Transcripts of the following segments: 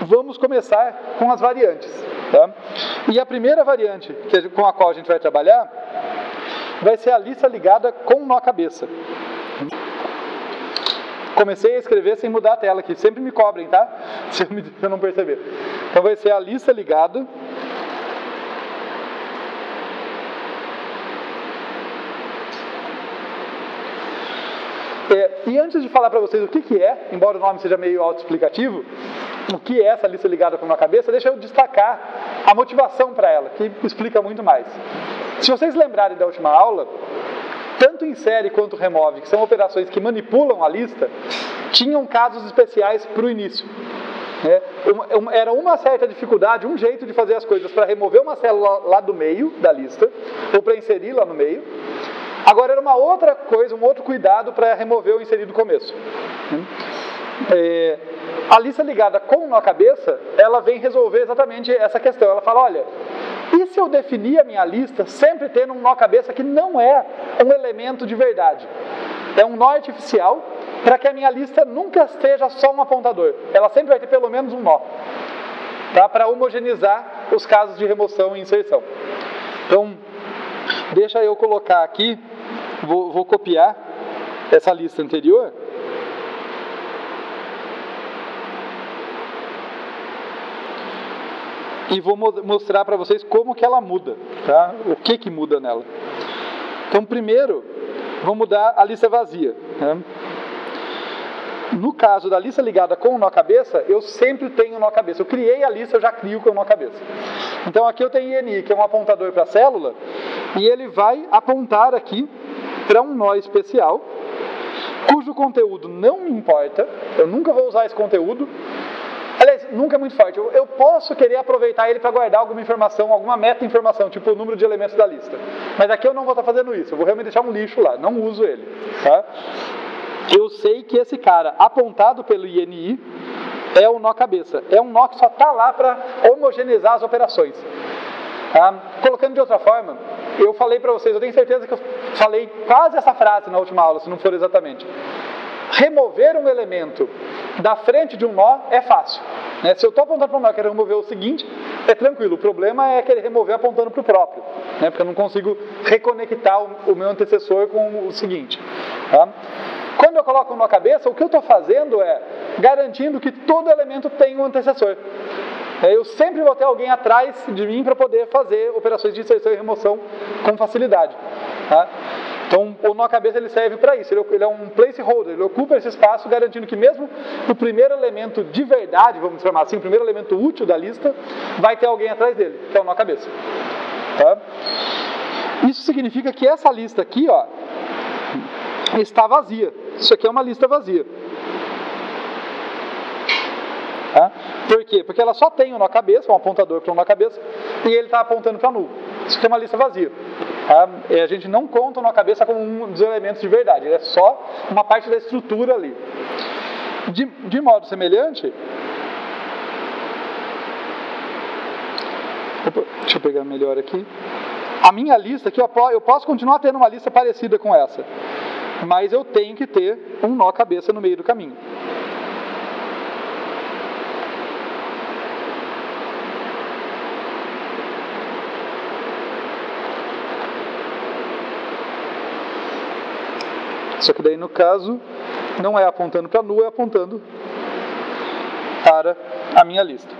vamos começar com as variantes. Tá? E a primeira variante com a qual a gente vai trabalhar vai ser a lista ligada com nó cabeça. Comecei a escrever sem mudar a tela aqui, sempre me cobrem, tá? Se eu não perceber. Então vai ser a lista ligada e antes de falar para vocês o que é, embora o nome seja meio autoexplicativo, o que é essa lista ligada com nó cabeça, deixa eu destacar a motivação para ela, que explica muito mais. Se vocês lembrarem da última aula, tanto insere quanto remove, que são operações que manipulam a lista, tinham casos especiais para o início. Era uma certa dificuldade, um jeito de fazer as coisas para remover uma célula lá do meio da lista, ou para inserir lá no meio. Agora era uma outra coisa, um outro cuidado para remover ou inserir do começo. A lista ligada com nó cabeça, ela vem resolver exatamente essa questão. Ela fala, olha, e se eu definir a minha lista sempre tendo um nó cabeça que não é um elemento de verdade? É um nó artificial para que a minha lista nunca seja só um apontador. Ela sempre vai ter pelo menos um nó, tá? Para homogeneizar os casos de remoção e inserção. Então, deixa eu colocar aqui, vou copiar essa lista anterior. E vou mostrar para vocês como que ela muda, tá? O que muda nela. Então, primeiro, vou mudar a lista vazia. Né? No caso da lista ligada com o nó cabeça, eu sempre tenho nó cabeça. Eu criei a lista, eu já crio com o nó cabeça. Então, aqui eu tenho INI, que é um apontador para a célula, e ele vai apontar aqui para um nó especial, cujo conteúdo não me importa. Eu nunca vou usar esse conteúdo. Aliás, nunca é muito forte. Eu posso querer aproveitar ele para guardar alguma informação, alguma meta-informação, tipo o número de elementos da lista. Mas aqui eu não vou estar fazendo isso. Eu vou realmente deixar um lixo lá. Não uso ele. Tá? Eu sei que esse cara, apontado pelo INI, é o nó cabeça. É um nó que só está lá para homogeneizar as operações. Colocando de outra forma, eu falei para vocês, eu tenho certeza que eu falei quase essa frase na última aula, se não for exatamente. Remover um elemento da frente de um nó é fácil. Né? Se eu estou apontando para um nó e quero remover o seguinte, é tranquilo. O problema é querer remover apontando para o próprio, né? Porque eu não consigo reconectar o meu antecessor com o seguinte. Tá? Quando eu coloco um nó cabeça, o que eu estou fazendo é garantindo que todo elemento tem um antecessor. Eu sempre vou ter alguém atrás de mim para poder fazer operações de inserção e remoção com facilidade. Tá? Então, o nó cabeça ele serve para isso. Ele é um placeholder, ele ocupa esse espaço, garantindo que mesmo o primeiro elemento de verdade, vamos chamar assim, o primeiro elemento útil da lista, vai ter alguém atrás dele, que é o nó cabeça. Tá? Isso significa que essa lista aqui, ó, está vazia. Isso aqui é uma lista vazia. Tá? Por quê? Porque ela só tem um nó cabeça, um apontador para um nó cabeça, e ele está apontando para null. Isso aqui é uma lista vazia. Tá? E a gente não conta o nó cabeça como um dos elementos de verdade, ele é só uma parte da estrutura ali. De modo semelhante, deixa eu pegar melhor aqui. A minha lista aqui, eu posso continuar tendo uma lista parecida com essa, mas eu tenho que ter um nó cabeça no meio do caminho. Só que daí, no caso, não é apontando para null, é apontando para a minha lista.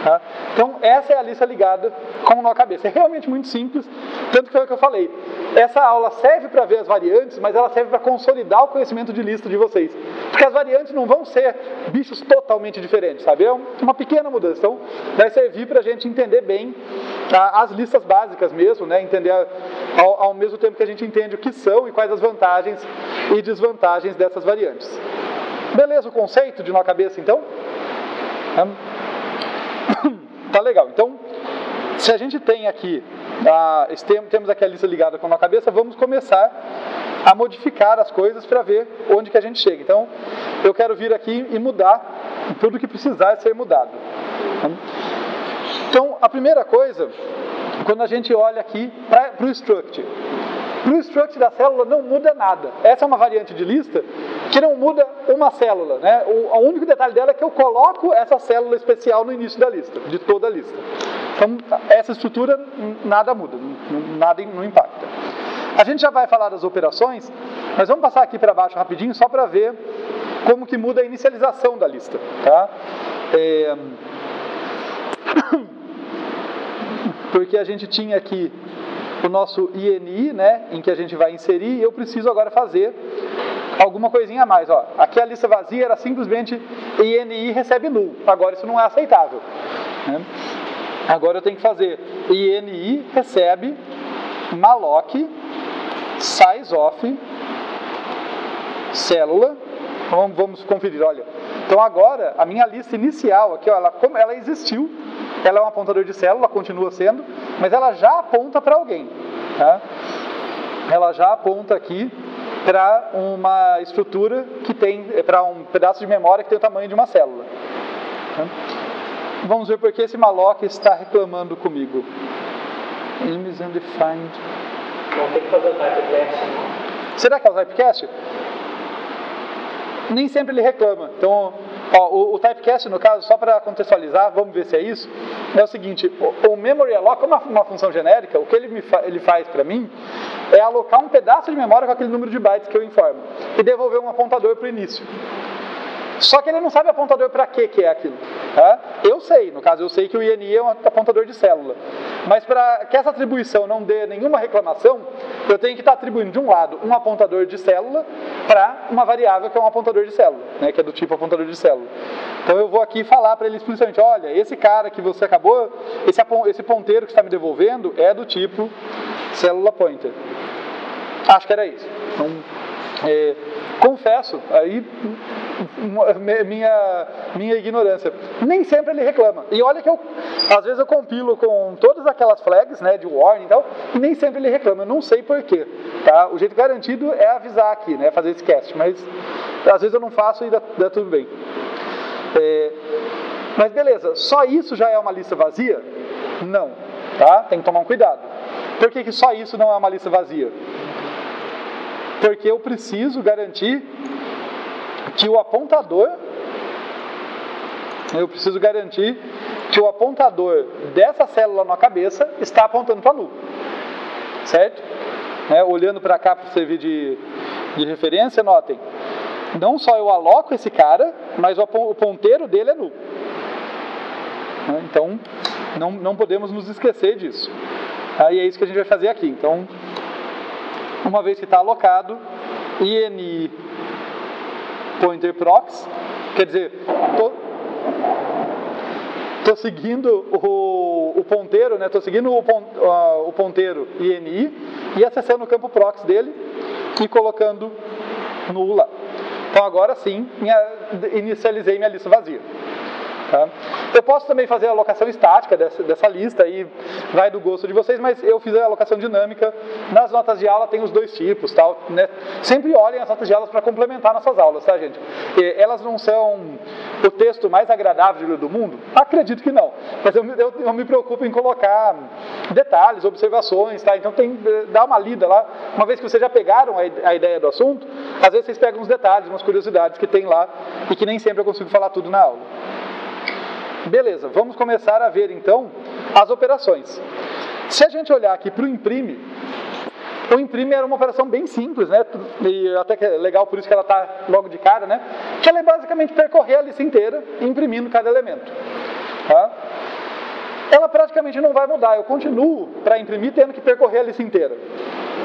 Tá? Então, essa é a lista ligada com o nó cabeça. É realmente muito simples, tanto que foi o que eu falei. Essa aula serve para ver as variantes, mas ela serve para consolidar o conhecimento de lista de vocês. Porque as variantes não vão ser bichos totalmente diferentes, sabe? É uma pequena mudança. Então, vai servir para a gente entender bem as listas básicas mesmo, né? Entender ao mesmo tempo que a gente entende o que são e quais as vantagens e desvantagens dessas variantes. Beleza o conceito de nó cabeça, então? Tá legal. Então, se a gente tem aqui, temos aqui a lista ligada com a cabeça, vamos começar a modificar as coisas para ver onde que a gente chega. Então, eu quero vir aqui e mudar tudo que precisar ser mudado. Então, a primeira coisa, quando a gente olha aqui para o struct da célula não muda nada. Essa é uma variante de lista que não muda uma célula, né? O único detalhe dela é que eu coloco essa célula especial no início da lista, de toda a lista. Então, essa estrutura nada muda, nada não impacta. A gente já vai falar das operações, mas vamos passar aqui para baixo rapidinho, só para ver como que muda a inicialização da lista, tá? Porque a gente tinha aqui o nosso INI, né, em que a gente vai inserir, e eu preciso agora fazer alguma coisinha a mais. Ó. Aqui a lista vazia era simplesmente INI recebe null. Agora isso não é aceitável, né? Agora eu tenho que fazer INI recebe malloc size of célula. Vamos conferir, olha. Então agora a minha lista inicial aqui, ó, ela existiu. Ela é um apontador de célula, continua sendo, mas ela já aponta para alguém, tá? Ela já aponta aqui para uma estrutura que tem, para um pedaço de memória que tem o tamanho de uma célula, tá? Vamos ver por que esse malloc está reclamando comigo. Names undefined. Não tem que fazer o typecast, não? Será que é o typecast? Nem sempre ele reclama. Então, ó, o typecast, no caso, só para contextualizar, vamos ver se é isso, é o seguinte: o memory alloc, como uma função genérica, o que ele faz para mim é alocar um pedaço de memória com aquele número de bytes que eu informo e devolver um apontador para o início. Só que ele não sabe apontador para que é aquilo, tá? Eu sei, no caso eu sei que o INI é um apontador de célula, mas para que essa atribuição não dê nenhuma reclamação, eu tenho que estar atribuindo de um lado um apontador de célula para uma variável que é um apontador de célula, né, que é do tipo apontador de célula. Então eu vou aqui falar para ele explicitamente: olha, esse cara que você acabou, esse ponteiro que está me devolvendo é do tipo célula pointer. Acho que era isso. Então, confesso, aí minha ignorância, nem sempre ele reclama. E olha que às vezes eu compilo com todas aquelas flags, né, de warning e tal, e nem sempre ele reclama, eu não sei porquê, tá? O jeito garantido é avisar aqui, né, fazer esse cast, mas às vezes eu não faço e dá tudo bem. Mas beleza, só isso já é uma lista vazia? Não, tá? Tem que tomar um cuidado. Por que só isso não é uma lista vazia? Porque eu preciso garantir que o apontador dessa célula na cabeça está apontando para null, certo? Olhando para cá para servir de referência, notem, não só eu aloco esse cara, mas o ponteiro dele é null. Então, não podemos nos esquecer disso. E é isso que a gente vai fazer aqui. Então, uma vez que está alocado, INI pointer prox, quer dizer, estou seguindo o ponteiro, né? Estou seguindo o ponteiro INI e acessando o campo prox dele e colocando null lá. Então agora sim, inicializei minha lista vazia. Tá? Eu posso também fazer a alocação estática dessa lista, aí vai do gosto de vocês, mas eu fiz a alocação dinâmica. Nas notas de aula tem os dois tipos, tal, né? Sempre olhem as notas de aulas para complementar nossas aulas, tá, gente? Elas não são o texto mais agradável do mundo? Acredito que não, mas eu me preocupo em colocar detalhes, observações, tá? Então dá uma lida lá, uma vez que vocês já pegaram a ideia do assunto, às vezes vocês pegam uns detalhes, umas curiosidades que tem lá e que nem sempre eu consigo falar tudo na aula. Beleza, vamos começar a ver então as operações. Se a gente olhar aqui para o imprime era uma operação bem simples, né? E até que é legal, por isso que ela está logo de cara, né? Que ela é basicamente percorrer a lista inteira, imprimindo cada elemento, tá? Ela praticamente não vai mudar, eu continuo para imprimir tendo que percorrer a lista inteira.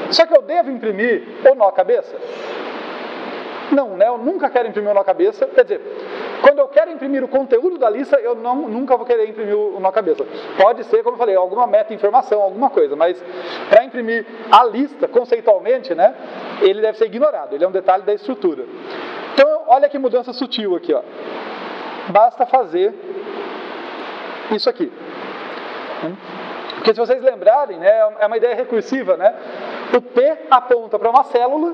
Só que eu devo imprimir o nó cabeça? Não, né? Eu nunca quero imprimir o nó cabeça. Quer dizer, quando eu quero imprimir o conteúdo da lista, eu nunca vou querer imprimir o nó cabeça. Pode ser, como eu falei, alguma meta-informação, alguma coisa, mas para imprimir a lista, conceitualmente, né, ele deve ser ignorado, ele é um detalhe da estrutura. Então, olha que mudança sutil aqui, ó. Basta fazer isso aqui. Porque se vocês lembrarem, né, é uma ideia recursiva, né? O P aponta para uma célula,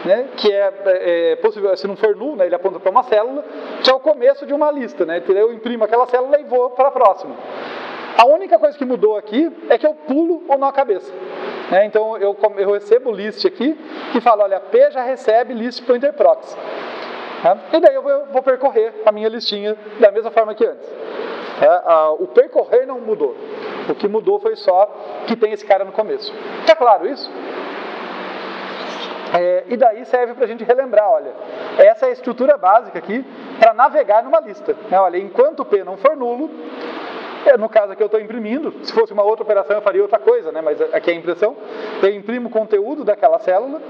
né, que é possível, se não for null, né, ele aponta para uma célula, que é o começo de uma lista, né, então eu imprimo aquela célula e vou para a próxima. A única coisa que mudou aqui é que eu pulo o nó cabeça. né? Então eu recebo o list aqui e falo, olha, P já recebe list pointer proxy. Tá? E daí eu vou percorrer a minha listinha da mesma forma que antes. O percorrer não mudou. O que mudou foi só que tem esse cara no começo. Tá claro isso? E daí serve para a gente relembrar, olha, essa é a estrutura básica aqui para navegar numa lista. Olha, enquanto o P não for nulo, no caso aqui eu estou imprimindo, se fosse uma outra operação eu faria outra coisa, né? Mas aqui é a impressão, eu imprimo o conteúdo daquela célula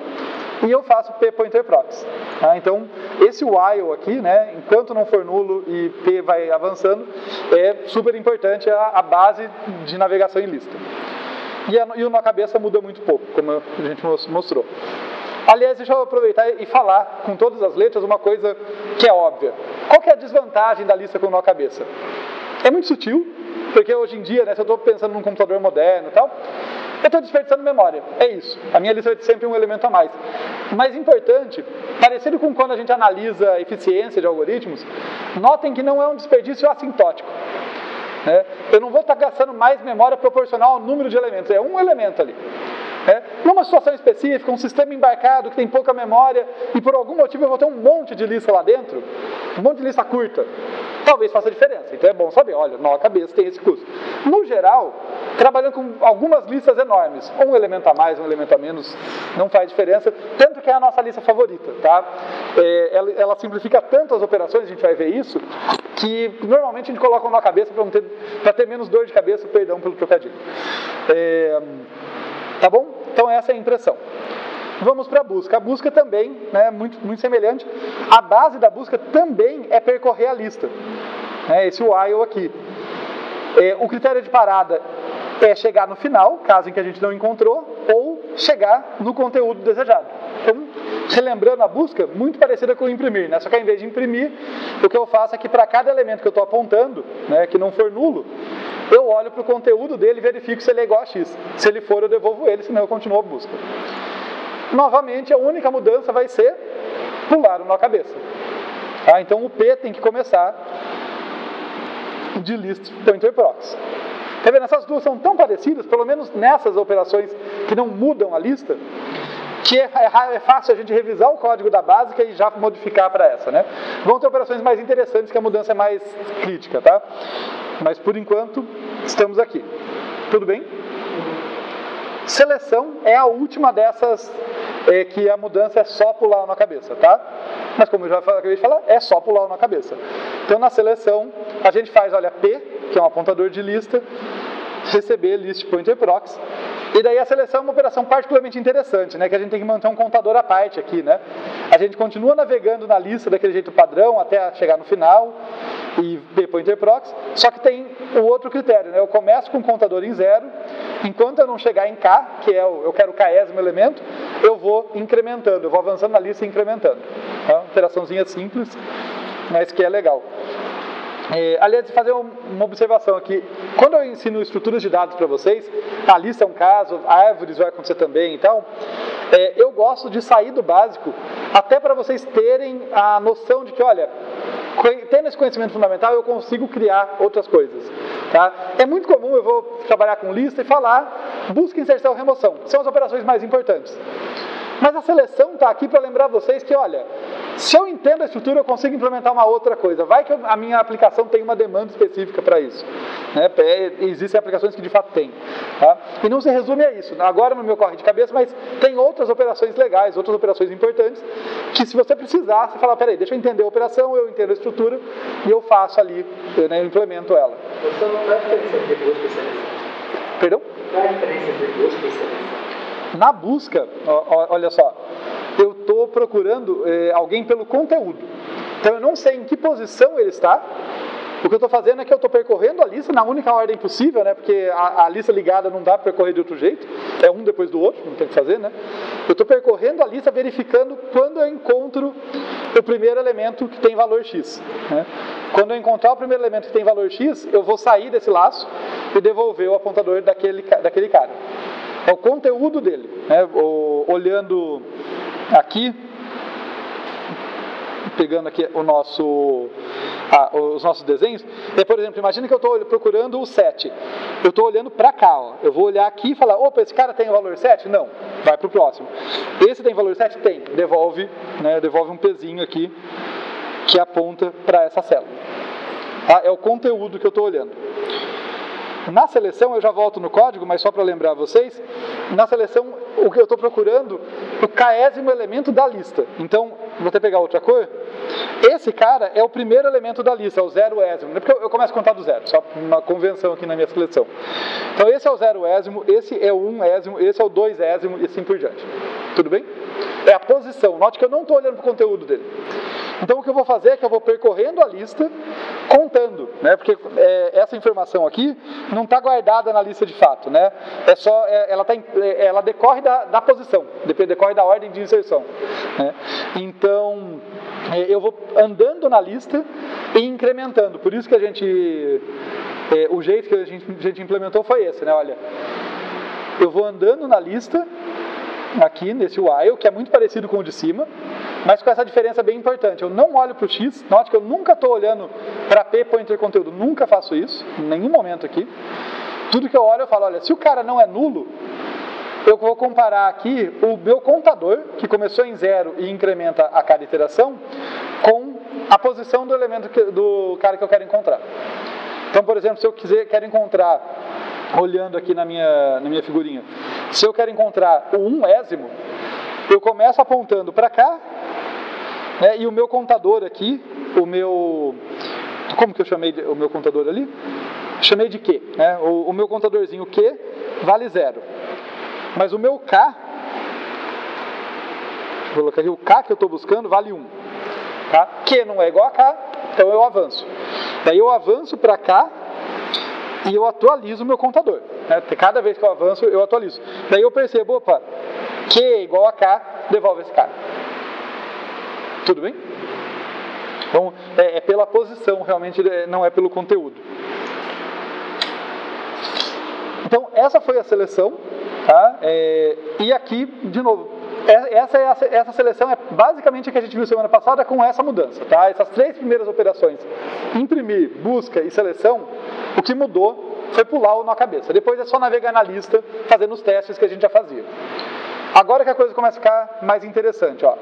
e eu faço P pointer proxy. Então, esse while aqui, né, enquanto não for nulo e P vai avançando, é super importante, a base de navegação em lista. E o nó cabeça muda muito pouco, como a gente mostrou. Aliás, deixa eu aproveitar e falar com todas as letras uma coisa que é óbvia. Qual que é a desvantagem da lista com nó cabeça? É muito sutil, porque hoje em dia, né, se eu estou pensando num computador moderno e tal, eu estou desperdiçando memória. É isso. A minha lista vai ter sempre um elemento a mais. Mais importante, parecido com quando a gente analisa a eficiência de algoritmos, notem que não é um desperdício assintótico. Eu não vou estar gastando mais memória proporcional ao número de elementos, é um elemento ali. Numa situação específica, um sistema embarcado que tem pouca memória e por algum motivo eu vou ter um monte de lista lá dentro, um monte de lista curta, talvez faça diferença. Então é bom saber, olha, nó cabeça tem esse custo. No geral, trabalhando com algumas listas enormes, um elemento a mais, um elemento a menos, não faz diferença, tanto que é a nossa lista favorita, tá? Ela simplifica tanto as operações, a gente vai ver isso, que normalmente a gente coloca um nó cabeça para ter menos dor de cabeça, perdão pelo trocadilho. Tá bom? Então essa é a impressão. Vamos para a busca. A busca também, né, muito semelhante. A base da busca também é percorrer a lista. Esse while aqui. O critério de parada é chegar no final, caso em que a gente não encontrou, ou chegar no conteúdo desejado. Então, relembrando a busca, muito parecida com o imprimir, né? Só que ao invés de imprimir, o que eu faço é que para cada elemento que eu estou apontando, né, que não for nulo, eu olho para o conteúdo dele e verifico se ele é igual a X. Se ele for, eu devolvo ele, senão eu continuo a busca. Novamente, a única mudança vai ser pular o nó cabeça. Então o P tem que começar de list pointer proxy. Tá vendo? Essas duas são tão parecidas, pelo menos nessas operações que não mudam a lista, que é fácil a gente revisar o código da básica e já modificar para essa, né? Vão ter operações mais interessantes que a mudança é mais crítica, tá? Mas por enquanto, estamos aqui. Tudo bem? Seleção é a última dessas que a mudança é só pular na cabeça, tá? Mas como eu já acabei de falar, é só pular na cabeça. Então na seleção, a gente faz, olha, P, que é um apontador de lista, receber list pointer proxy. E daí a seleção é uma operação particularmente interessante, né? Que a gente tem que manter um contador à parte aqui, né? A gente continua navegando na lista daquele jeito padrão até chegar no final e P pointer proxy, só que tem o outro critério, né? Eu começo com o contador em 0, enquanto eu não chegar em K, que é eu quero o késimo elemento, eu vou incrementando, eu vou avançando na lista e incrementando. É uma operaçãozinha simples, mas que é legal. Aliás, fazer uma observação aqui. Quando eu ensino estruturas de dados para vocês, a lista é um caso, árvores vai acontecer também e tal, eu gosto de sair do básico, até para vocês terem a noção de que, olha, tendo esse conhecimento fundamental, eu consigo criar outras coisas. Tá? É muito comum, eu vou trabalhar com lista e falar, busca, inserção, remoção. São as operações mais importantes. Mas a seleção está aqui para lembrar vocês que, olha, se eu entendo a estrutura, eu consigo implementar uma outra coisa. Vai que a minha aplicação tem uma demanda específica para isso. Né? Existem aplicações que de fato tem. Tá? E não se resume a isso. Agora não me ocorre de cabeça, mas tem outras operações legais, outras operações importantes, que se você precisar, você fala, peraí, deixa eu entender a operação, eu entendo a estrutura, e eu faço ali, né, eu implemento ela. Você não dá diferença entre busca e seleção? Perdão? Qual é a diferença entre busca e seleção? Na busca, olha só, eu estou procurando alguém pelo conteúdo. Então eu não sei em que posição ele está. O que eu estou fazendo é que eu estou percorrendo a lista na única ordem possível, né? Porque a lista ligada não dá para percorrer de outro jeito. É um depois do outro, não tem o que fazer, né? Eu estou percorrendo a lista verificando quando eu encontro o primeiro elemento que tem valor X. Né? Quando eu encontrar o primeiro elemento que tem valor X, eu vou sair desse laço e devolver o apontador daquele cara. É o conteúdo dele, né? Olhando aqui, pegando aqui os nossos desenhos, por exemplo, imagina que eu estou procurando o 7. Eu estou olhando para cá, ó. Eu vou olhar aqui e falar, opa, esse cara tem o valor 7? Não, vai para o próximo. Esse tem valor 7? Tem. Devolve um pezinho aqui que aponta para essa célula. É o conteúdo que eu estou olhando. Na seleção, eu já volto no código, mas só para lembrar vocês, na seleção, o que eu estou procurando, o késimo elemento da lista. Então, vou até pegar outra cor. Esse cara é o primeiro elemento da lista, é o 0ésimo. Porque eu começo a contar do zero, só uma convenção aqui na minha seleção. Então, esse é o 0ésimo, esse é o 1ésimo, esse é o 2ésimo e assim por diante. Tudo bem? É a posição. Note que eu não estou olhando para o conteúdo dele. Então, o que eu vou fazer é que eu vou percorrendo a lista, contando, né? Porque essa informação aqui não está guardada na lista de fato, né? Ela decorre da posição, decorre da ordem de inserção, né? Então, eu vou andando na lista e incrementando. Por isso que o jeito que a gente implementou foi esse, né? Olha, eu vou andando na lista, aqui nesse while, que é muito parecido com o de cima, mas com essa diferença bem importante. Eu não olho para o X, note que eu nunca estou olhando para P pointer conteúdo, nunca faço isso, em nenhum momento aqui. Tudo que eu olho, eu falo, olha, se o cara não é nulo, eu vou comparar aqui o meu contador, que começou em 0 e incrementa a cada iteração, com a posição do elemento do cara que eu quero encontrar. Então, por exemplo, se eu quero encontrar, olhando aqui na minha figurinha, se eu quero encontrar o 1ésimo, eu começo apontando para cá, né, e o meu contador aqui, como que eu chamei o meu contador ali? Chamei de Q, né? O meu contadorzinho Q vale 0, mas o meu K, vou colocar aqui, o K que eu estou buscando vale 1, tá? Q não é igual a K, então eu avanço. Daí eu avanço para cá e eu atualizo o meu contador, né? Cada vez que eu avanço, eu atualizo. Daí eu percebo, opa, Q é igual a K, devolve esse cara. Tudo bem? Então, é pela posição, realmente não é pelo conteúdo. Então, essa foi a seleção, tá? E aqui, de novo, essa seleção é basicamente a que a gente viu semana passada com essa mudança, tá? Essas 3 primeiras operações, imprimir, busca e seleção, o que mudou foi pular o nó cabeça. Depois é só navegar na lista, fazendo os testes que a gente já fazia. Agora que a coisa começa a ficar mais interessante, ó.